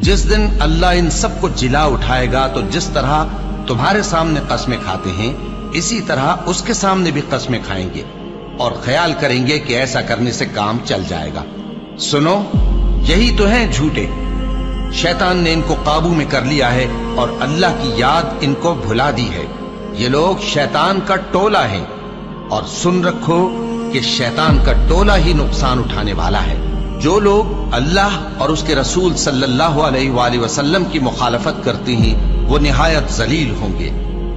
जिस दिन अल्लाह इन सब को जिला उठाएगा तो जिस तरह तुम्हारे सामने कस्में खाते हैं इसी तरह उसके सामने भी कस्में खाएंगे और ख्याल करेंगे कि ऐसा करने से काम चल जाएगा। सुनो, यही तो हैं झूठे। शैतान ने इनको काबू में कर लिया है और अल्लाह की याद इनको भुला दी है। ये लोग शैतान का टोला है और सुन रखो कि शैतान का टोला ही नुकसान उठाने वाला है। जो लोग अल्लाह और उसके रसूल सल्लल्लाहु अलैहि वसल्लम की मुखालफत करते हैं वो निहायत जलील होंगे।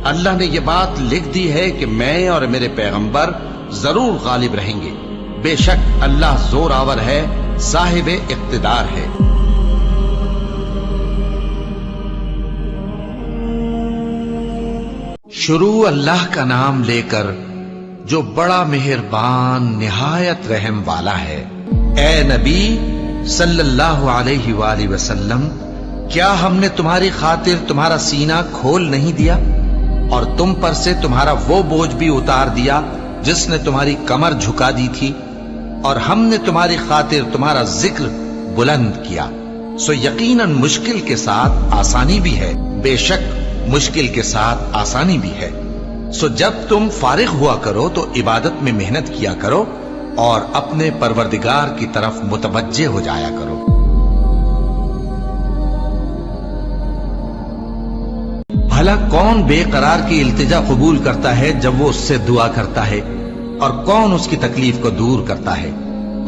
अल्लाह ने ये बात लिख दी है कि मैं और मेरे पैगंबर जरूर गालिब रहेंगे। बेशक अल्लाह जोरावर है, साहिब इख्तिदार है। शुरू अल्लाह का नाम लेकर जो बड़ा मेहरबान निहायत रहम वाला है। ए नबी सल्लल्लाहु अलैहि वसल्लम, क्या हमने तुम्हारी खातिर तुम्हारा सीना खोल नहीं दिया और तुम पर से तुम्हारा वो बोझ भी उतार दिया जिसने तुम्हारी कमर झुका दी थी, और हमने तुम्हारी खातिर तुम्हारा जिक्र बुलंद किया। सो यकीनन मुश्किल के साथ आसानी भी है, बेशक मुश्किल के साथ आसानी भी है। सो जब तुम फारिग हुआ करो तो इबादत में मेहनत किया करो और अपने परवरदिगार की तरफ मुतवज्जे हो जाया करो। भला कौन बेकरार की इल्तिजा कबूल करता है जब वो उससे दुआ करता है, और कौन उसकी तकलीफ को दूर करता है,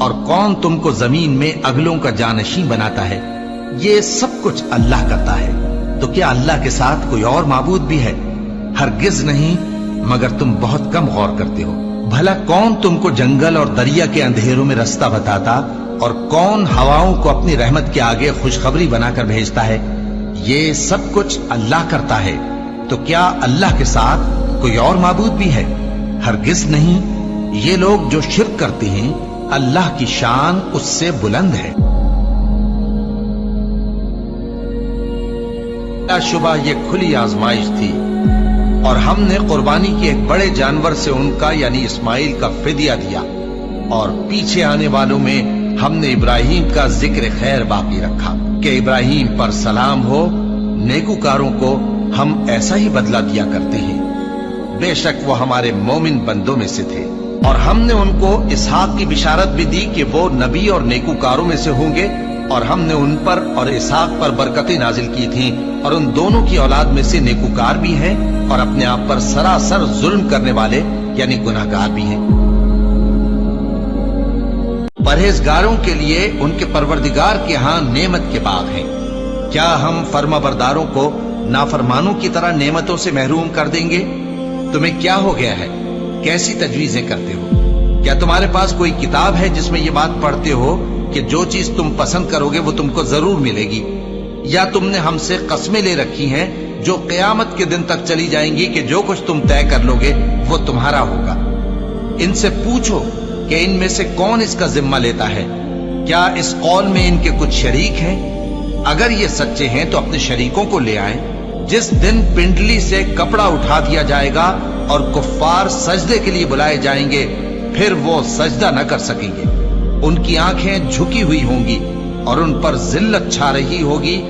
और कौन तुमको जमीन में अगलों का जानशीं बनाता है। ये सब कुछ अल्लाह करता है। तो क्या अल्लाह के साथ कोई और माबूद भी है? हरगिज नहीं, मगर तुम बहुत कम गौर करते हो। भला कौन तुमको जंगल और दरिया के अंधेरों में रास्ता बताता, और कौन हवाओं को अपनी रहमत के आगे खुशखबरी बनाकर भेजता है? ये सब कुछ अल्लाह करता है। तो क्या अल्लाह के साथ कोई और माबूद भी है? हरगिज नहीं। ये लोग जो शिर्क करते हैं अल्लाह की शान उससे बुलंद है। शुबा ये खुली आजमाइश थी और हमने कुर्बानी के एक बड़े जानवर से उनका यानी इस्माइल का फिदिया दिया, और पीछे आने वालों में हमने इब्राहिम का जिक्र खैर बाकी रखा कि इब्राहिम पर सलाम हो। नेकूकारों को हम ऐसा ही बदला दिया करते हैं। बेशक वो हमारे मोमिन बंदों में से थे, और हमने उनको इसहाक की बिशारत भी दी कि वो नबी और नेकूकारों में से होंगे, और हमने उन पर और इसहाक पर बरकतें नाजिल की थीं, और उन दोनों की औलाद में से नेकूकार भी हैं और अपने आप पर सरासर जुल्म करने वाले यानी गुनाहगार भी हैं। परहेजगारों के लिए उनके परवरदिगार के यहाँ नेमत के बाग हैं। क्या हम फर्माबरदारों को नाफरमानों की तरह नेमतों से महरूम कर देंगे? तुम्हें क्या हो गया है? कैसी तजवीजें करते हो? क्या तुम्हारे पास कोई किताब है जिसमें ये बात पढ़ते हो कि जो चीज तुम पसंद करोगे वो तुमको जरूर मिलेगी? या तुमने हमसे कस्में ले रखी हैं जो क़यामत के दिन तक चली जाएंगी कि जो कुछ तुम तय कर लोगे वो तुम्हारा होगा? इनसे पूछो कि इनमें से कौन इसका जिम्मा लेता है। क्या इस कौल में इनके कुछ शरीक हैं? अगर ये सच्चे हैं तो अपने शरीकों को ले आएं। जिस दिन पिंडली से कपड़ा उठा दिया जाएगा और कुफ्फार सजदे के लिए बुलाए जाएंगे, फिर वो सजदा न कर सकेंगे। उनकी आंखें झुकी हुई होंगी और उन पर जिल्लत छा रही होगी।